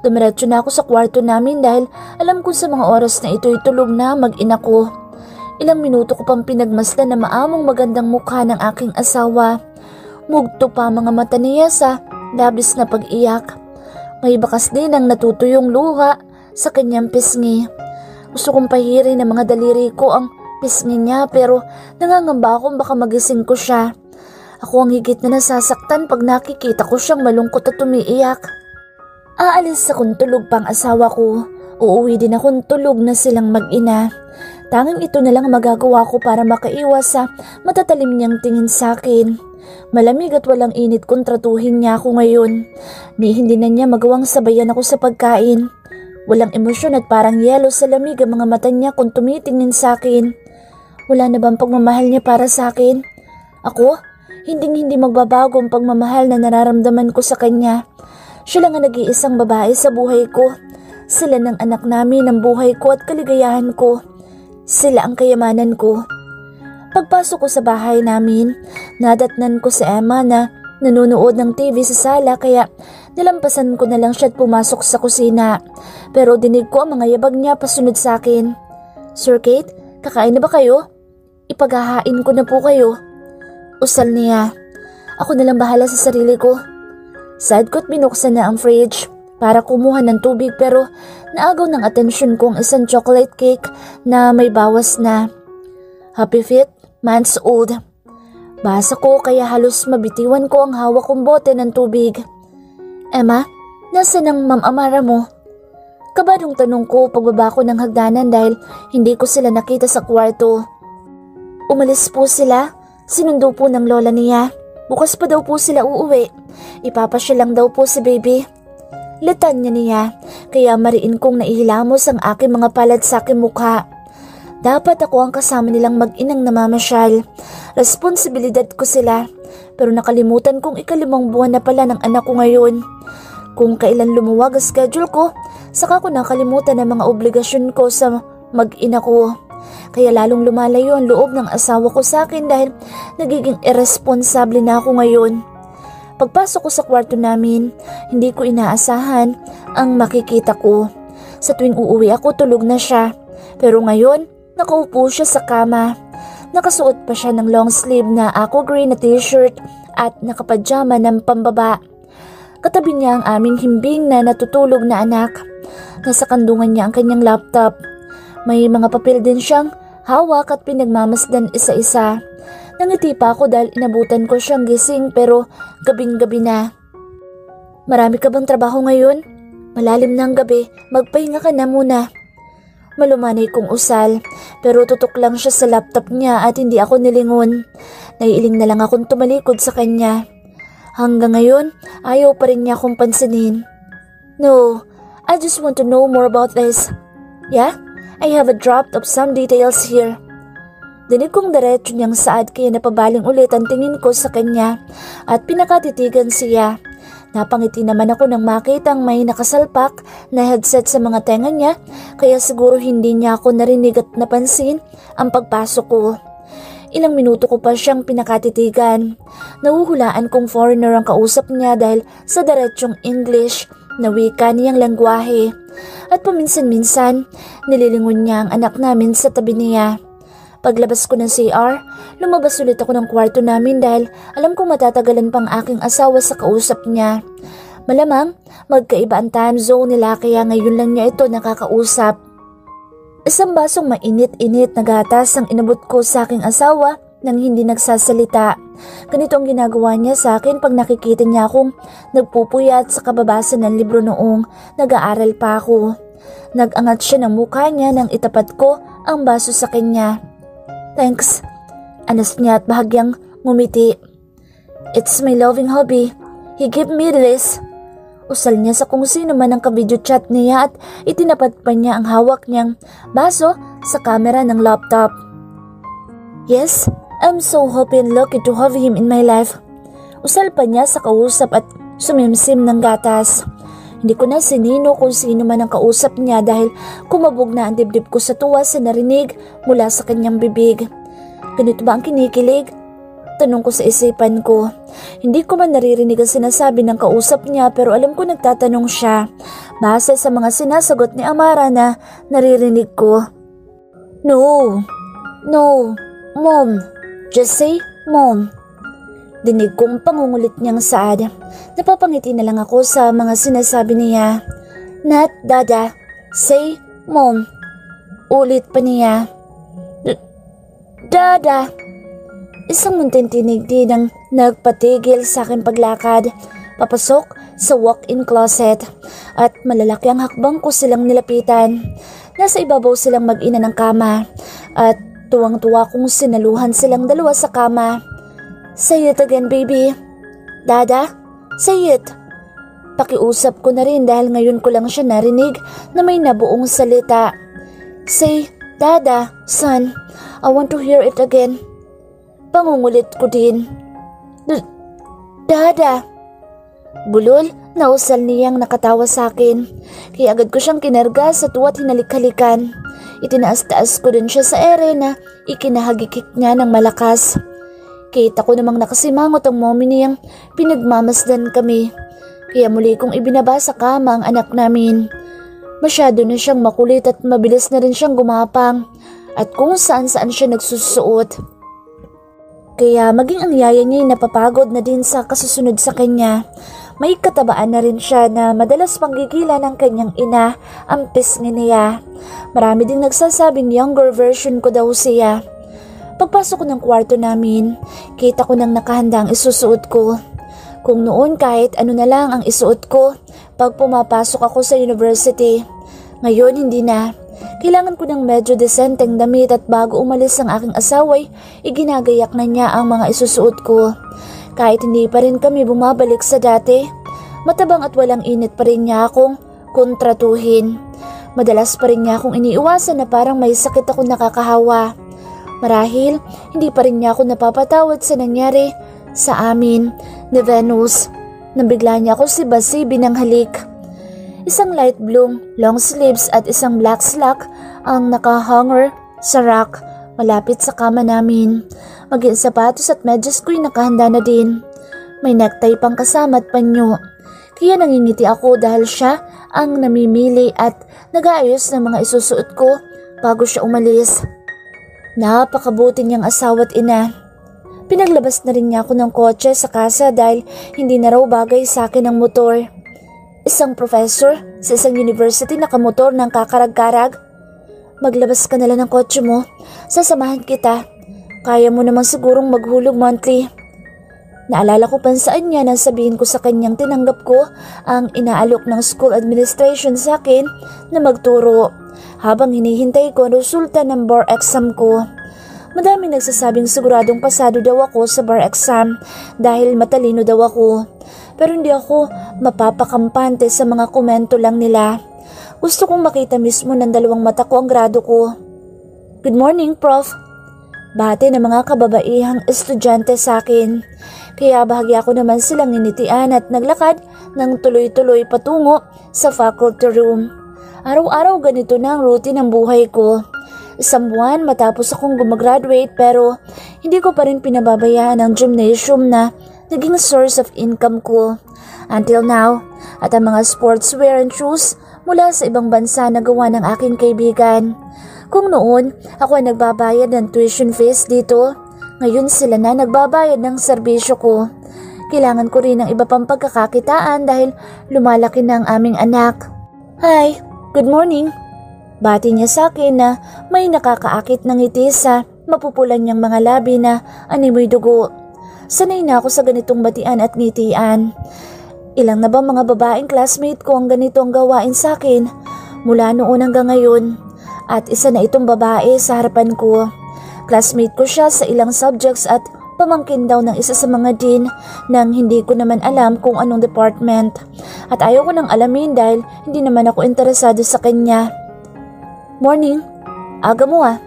Speaker 1: Dumiretso na ako sa kwarto namin dahil alam ko sa mga oras na ito'y tulog na mag-ina ko. Ilang minuto ko pang pinagmasdan na maamong magandang mukha ng aking asawa. Mugto pa mga mata niya sa labis na pag-iyak. May bakas din ang natutuyong luha sa kanyang pisngi. Gusto kong pahirin ng mga daliri ko ang pisngi niya pero nangangamba akong baka magising ko siya. Ako ang higit na nasasaktan pag nakikita ko siyang malungkot at umiiyak. Aalis akong tulog pang asawa ko. Uuwi din akong tulog na silang mag-ina. Tanging ito na lang magagawa ko para makaiwas sa matatalim niyang tingin sa akin. Malamig at walang init kung tratuhin niya ako ngayon. Hindi na niya magawang sabayan ako sa pagkain. Walang emosyon at parang yelo sa lamig ang mga mata niya kung tumitingin sa akin. Wala na bang pagmamahal niya para sa akin? Ako? Hindi magbabago ang pagmamahal na nararamdaman ko sa kanya. Siya lang ang nag-iisang babae sa buhay ko. Sila ng anak namin, ang buhay ko at kaligayahan ko. Sila ang kayamanan ko. Pagpasok ko sa bahay namin, nadatnan ko si Emma na nanonood ng TV sa sala kaya nilampasan ko na lang siya at pumasok sa kusina. Pero dinig ko ang mga yabag niya pasunod sa akin. Sir Kate, kakain na ba kayo? Ipaghahain ko na po kayo. Usal niya. Ako na lang bahala sa sarili ko. Sad ko't binuksan na ang fridge para kumuha ng tubig pero naagaw ng atensyon ko ang isang chocolate cake na may bawas na. Happy 5th months old. Basa ko kaya halos mabitiwan ko ang hawak kong bote ng tubig. Emma, nasaan ang Ma'am Amara mo? Kabadong tanong ko pagbaba ko ng hagdanan dahil hindi ko sila nakita sa kwarto. Umalis po sila. Sinundo po ng lola niya. Bukas pa daw po sila uuwi. Ipapasya lang daw po si baby. Litan niya kaya mariin kong naihilamos ang aking mga palad sa aking mukha. Dapat ako ang kasama nilang mag-inang namamasyal. Responsibilidad ko sila. Pero nakalimutan kong ika5 buwan na pala ng anak ko ngayon. Kung kailan lumuwag ang schedule ko, saka ko nakalimutan ang mga obligasyon ko sa mag-ina ko. Kaya lalong lumalayo ang loob ng asawa ko sa akin dahil nagiging irresponsible na ako ngayon. Pagpasok ko sa kwarto namin, hindi ko inaasahan ang makikita ko. Sa tuwing uuwi ako tulog na siya. Pero ngayon, nakaupo siya sa kama. Nakasuot pa siya ng long sleeve na aqua green na t-shirt at nakapajama ng pambaba. Katabi niya ang aming himbing na natutulog na anak. Nasa kandungan niya ang kanyang laptop. May mga papel din siyang hawak at pinagmamasdan isa-isa. Nangiti pa ako dahil inabutan ko siyang gising pero gabing-gabi na. Marami ka bang trabaho ngayon? Malalim na ang gabi, magpahinga ka na muna. Malumanay kong usal, pero tutok lang siya sa laptop niya at hindi ako nilingon. Naiiling na lang akong tumalikod sa kanya. Hanggang ngayon, ayaw pa rin niya akong pansinin. No, I just want to know more about this. Yeah, I have a draft of some details here. Dinig kong diretso niyang saad kaya napabaling ulit ang tingin ko sa kanya at pinakatitigan siya. Napangiti naman ako nang makitang may nakasalpak na headset sa mga tenga niya kaya siguro hindi niya ako narinig at napansin ang pagpasok ko. Ilang minuto ko pa siyang pinakatitigan. Nahuhulaan kong foreigner ang kausap niya dahil sa diretsong English na wika niyang lengguwahe. At paminsan-minsan nililingon niya ang anak namin sa tabi niya. Paglabas ko ng CR, lumabas ulit ako ng kwarto namin dahil alam kong matatagalan pang aking asawa sa kausap niya. Malamang, magkaiba ang time zone nila kaya ngayon lang niya ito nakakausap. Isang basong mainit-init na gatas ang inabot ko sa aking asawa nang hindi nagsasalita. Ganito ang ginagawa niya sa akin pag nakikita niya akong nagpupuyat sa kababasa ng libro noong nag-aaral pa ako. Nag-angat siya ng mukha niya nang itapat ko ang baso sa kanya. Thanks. Anas niya at bahagyang ngumiti. It's my loving hobby. He gave me this. Usal niya sa kung sino man ang ka-video chat niya at itinapat pa niya ang hawak niyang baso sa camera ng laptop. Yes, I'm so happy and lucky to have him in my life. Usal pa niya sa kausap at sumimsim ng gatas. Hindi ko na sinino kung sino man ang kausap niya dahil kumabog na ang dibdib ko sa tuwa sa narinig mula sa kanyang bibig. Ganito ba ang kinikilig? Tanong ko sa isipan ko. Hindi ko man naririnig ang sinasabi ng kausap niya pero alam ko nagtatanong siya. Base sa mga sinasagot ni Amara na naririnig ko. No, Mom. Just say, Mom. Dinig kong pangungulit niyang saad. Napapangiti na lang ako sa mga sinasabi niya. Not Dada. Say, Mom. Ulit pa niya. Dada. Isang munting tinig din ang nagpatigil sa akin paglakad. Papasok sa walk-in closet. At malalaki ang hakbang ko silang nilapitan. Nasa ibabaw silang mag-ina ng kama. At tuwang-tuwa kong sinaluhan silang dalawa sa kama. Say it again, baby. Dada, say it. Pakiusap ko na rin dahil ngayon ko lang siya narinig na may nabuong salita. Say, Dada, son, I want to hear it again. Pangungulit ko din. Dada. Bulol, nausal niyang nakatawa sa akin. Kaya agad ko siyang kinarga sa tuwa't hinalik-halikan. Itinaas-taas ko din siya sa ere na ikinahagikik niya ng malakas. Kita ko namang nakasimangot ang mommy niyang pinagmamasdan kami. Kaya muli kong ibinaba sa kama ang anak namin. Masyado na siyang makulit at mabilis na rin siyang gumapang at kung saan-saan siya nagsusuot. Kaya maging ang yaya niya ay napapagod na din sa kasusunod sa kanya. May katabaan na rin siya na madalas panggigila ng kanyang ina ang pisngi niya. Marami ding nagsasabing younger version ko daw siya. Pagpasok ko ng kwarto namin, kita ko nang nakahanda ang isusuot ko. Kung noon kahit ano na lang ang isuot ko pag pumapasok ako sa university. Ngayon hindi na. Kailangan ko ng medyo desenteng damit at bago umalis ang aking asaway, iginagayak na niya ang mga isusuot ko. Kahit hindi pa rin kami bumabalik sa dati, matabang at walang init pa rin niya akong kontratuhin. Madalas pa rin niya akong iniiwasan na parang may sakit ako nakakahawa. Marahil, hindi pa rin niya ako napapatawad sa nangyari sa amin ni Venus. Nang bigla niya ako si ng halik. Isang light blue, long sleeves at isang black slack ang nakahanger sa rack malapit sa kama namin. Maging sapatos at medyas ko'y nakahanda na din. May necktie pang kasama at panyo. Kaya nangingiti ako dahil siya ang namimili at nag-aayos ng mga isusuot ko bago siya umalis. Napakabuti niyang asawa't ina. Pinaglabas na rin niya ako ng kotse sa kasa dahil hindi na raw bagay sa akin ang motor. Isang professor sa isang university nakamotor ng kakarag-karag. Maglabas ka na lang ng kotse mo. Sasamahan kita. Kaya mo naman sigurong maghulog monthly. Naalala ko pa saan niya nang sabihin ko sa kanyang tinanggap ko ang inaalok ng school administration sa akin na magturo habang hinihintay ko ang resulta ng bar exam ko. Madaming nagsasabing siguradong pasado daw ako sa bar exam dahil matalino daw ako. Pero hindi ako mapapakampante sa mga komento lang nila. Gusto kong makita mismo ng dalawang mata ko ang grado ko. Good morning, Prof. Bate ng mga kababaihang estudyante sa akin. Kaya bahagya ko naman silang ninitian at naglakad ng tuloy-tuloy patungo sa faculty room. Araw-araw ganito na ang routine ng buhay ko. Isang buwan matapos akong gumagraduate pero hindi ko pa rin pinababayaan ang gymnasium na naging source of income ko. Until now, at ang mga sportswear and shoes mula sa ibang bansa na gawa ng aking kaibigan. Kung noon ako ay nagbabayad ng tuition fees dito, ngayon sila na nagbabayad ng serbisyo ko. Kailangan ko rin ng iba pang pagkakakitaan dahil lumalaki na ang aming anak. Hi, good morning. Bati niya sa akin na may nakakaakit ng ngiti sa mapupulan niyang mga labi na animoy dugo. Sanay na ako sa ganitong batian at ngitian. Ilang na ba mga babaeng classmate ko ang ganito ang gawain sa akin mula noon hanggang ngayon. At isa na itong babae sa harapan ko. Classmate ko siya sa ilang subjects at pamangkin daw ng isa sa mga dean nang hindi ko naman alam kung anong department. At ayaw ko nang alamin dahil hindi naman ako interesado sa kanya. Morning, aga mo ah.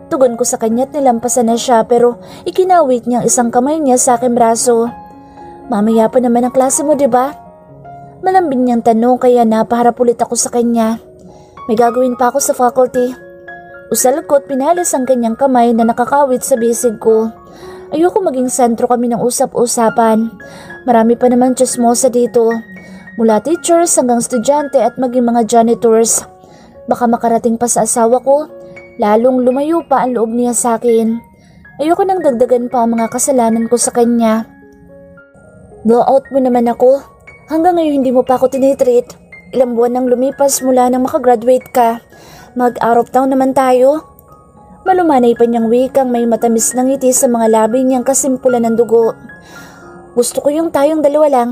Speaker 1: Tugon ko sa kanya at nilampasan na siya pero ikinawit niya ang isang kamay niya sa aking braso. Mamaya pa naman ang klase mo, diba? Malambing niyang tanong kaya napaharap ulit ako sa kanya. May gagawin pa ako sa faculty. Usal ko at pinalas ang kanyang kamay na nakakawit sa bisig ko. Ayoko maging sentro kami ng usap-usapan. Marami pa naman chismosa dito. Mula teachers hanggang estudyante at maging mga janitors. Baka makarating pa sa asawa ko, lalong lumayo pa ang loob niya sa akin. Ayoko nang dagdagan pa ang mga kasalanan ko sa kanya. Blowout mo naman ako. Hanggang ngayon hindi mo pa ako tinitreat. Ilang buwan nang lumipas mula nang makagraduate ka. Mag-out of town naman tayo. Malumanay pa niyang wikang may matamis na ngiti sa mga labi niyang kasimpulan ng dugo. Gusto ko yung tayong dalawa lang.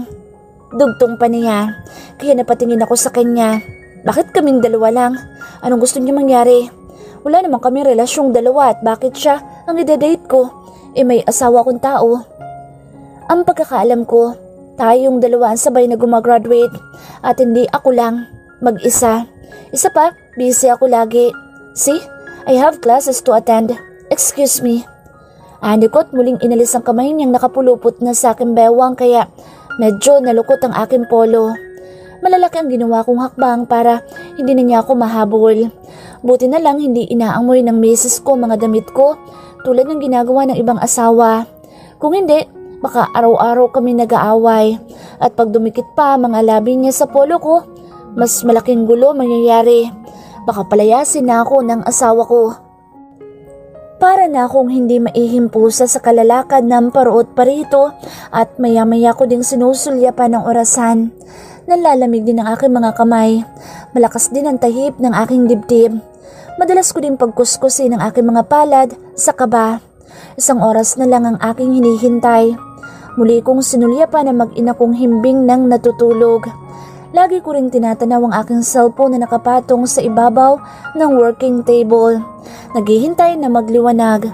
Speaker 1: Dugtong pa niya. Kaya napatingin ako sa kanya. Bakit kaming dalawa lang? Anong gusto niya mangyari? Wala naman kaming relasyong dalawa at bakit siya ang ida-date ko? May asawa kong tao. Ang pagkakaalam ko, tayong dalawa ang sabay na gumagraduate at hindi ako lang, mag-isa. Isa pa, busy ako lagi. See, I have classes to attend. Excuse me. Ani ko at muling inalis ang kamay niyang nakapulupot na sa aking bewang kaya medyo nalukot ang aking polo. Malalaki ang ginawa kong hakbang para hindi na niya ako mahabol. Buti na lang hindi inaamoy ng misis ko mga damit ko tulad ng ginagawa ng ibang asawa. Kung hindi, baka araw-araw kami nag-aaway at pag dumikit pa mga labi niya sa polo ko, mas malaking gulo mangyayari. Baka palayasin na ako ng asawa ko. Para na akong hindi maihimpusa sa kalalakad ng paruot parito at maya-maya ko ding sinusulyapan ng orasan. Nalalamig din ang aking mga kamay. Malakas din ang tahip ng aking dibdib. Madalas ko din pagkuskusin ang aking mga palad sa kaba. Isang oras na lang ang aking hinihintay. Muli kong sinulyapan ang mag-ina kong himbing ng natutulog. Lagi ko ring tinatanaw ang aking cellphone na nakapatong sa ibabaw ng working table. Naghihintay na magliwanag.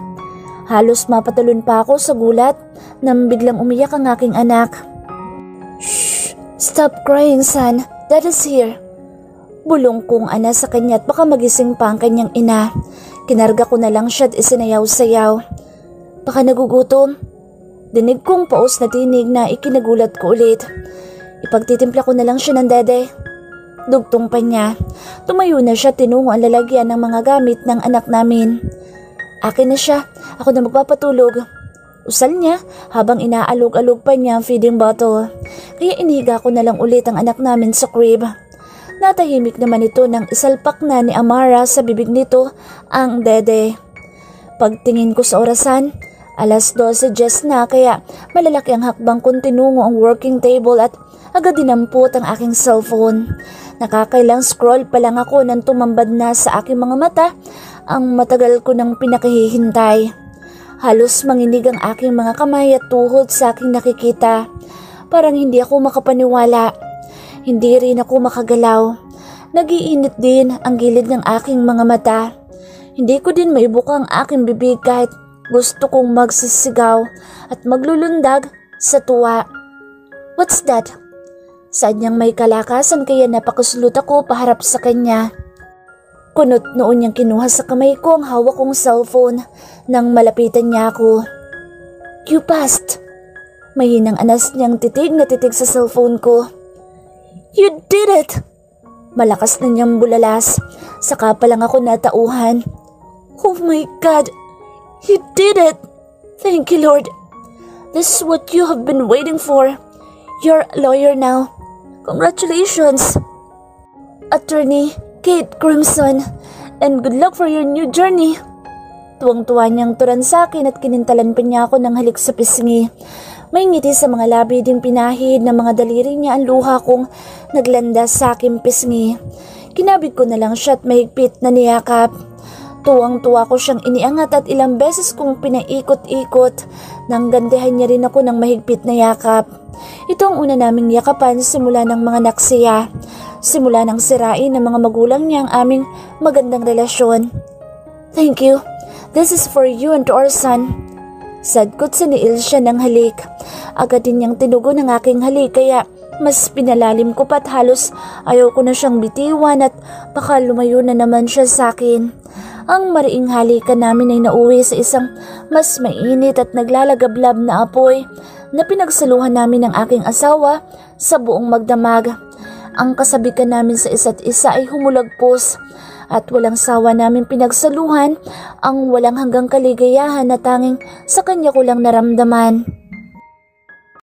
Speaker 1: Halos mapatalon pa ako sa gulat nang biglang umiyak ang aking anak. Shh! Stop crying, son. Dad is here. Bulong kong ana sa kanya at baka magising pa ang kanyang ina. Kinarga ko na lang siya at isinayaw-sayaw. Baka nagugutom. Dinig kong paus na tinig na ikinagulat ko ulit. Ipagtitimpla ko na lang siya ng dede. Dugtong pa niya. Tumayo na siya tinungo ang lalagyan ng mga gamit ng anak namin. Akin na siya. Ako na magpapatulog. Usal niya habang inaalog-alog pa niya ang feeding bottle. Kaya inihiga ko na lang ulit ang anak namin sa crib. Natahimik naman ito nang isalpak na ni Amara sa bibig nito ang dede. Pagtingin ko sa orasan, 12:10 na kaya malalaki ang hakbang kong tinungo ang working table at agad dinampot ang aking cellphone. Nakakailang scroll pa lang ako nang tumambad na sa aking mga mata ang matagal ko nang pinakahihintay. Halos manginig ang aking mga kamay at tuhod sa aking nakikita. Parang hindi ako makapaniwala. Hindi rin ako makagalaw. Nagiinit din ang gilid ng aking mga mata. Hindi ko din maibuka ang aking bibig kahit gusto kong magsisigaw at maglulundag sa tuwa. What's that? Saan niyang may kalakasan kaya napakuslot ako paharap sa kanya. Kunot noon niyang kinuha sa kamay ko ang hawak kong cellphone nang malapitan niya ako. You passed. Mahinang anas niyang titig na titig sa cellphone ko. You did it! Malakas na niyang bulalas. Saka pa lang ako natauhan. Oh my God! You did it! Thank you, Lord. This is what you have been waiting for. You're a lawyer now. Congratulations, Attorney Kate Crimson, and good luck for your new journey. Tuwang-tuwa niyang turan sa akin at kinintalan pa niya ako ng halik sa pisngi. May ngiti sa mga labi ding pinahid ng mga daliri niya ang luha kong naglandas sa aking pisngi. Kinabig ko na lang siya at mahigpit na niyakap. Tuwang-tuwa ko siyang iniangat at ilang beses kong pinaikot-ikot nang gandahan niya rin ako ng mahigpit na yakap. Ito ang una naming yakapan simula ng mga naksiya. Simula ng sirain ng mga magulang niya ang aming magandang relasyon. Thank you. This is for you and to our son. Sadkot sa niil siya ng halik. Agad din niyang tinugon ang aking halik kaya mas pinalalim ko pa't halos ayaw ko na siyang bitiwan at baka lumayo na naman siya sa akin. Ang mariing halikan namin ay nauwi sa isang mas mainit at naglalagablab na apoy na pinagsaluhan namin ng aking asawa sa buong magdamag. Ang kasabikan namin sa isa't isa ay humulagpos at walang sawa namin pinagsaluhan ang walang hanggang kaligayahan na tanging sa kanya ko lang naramdaman.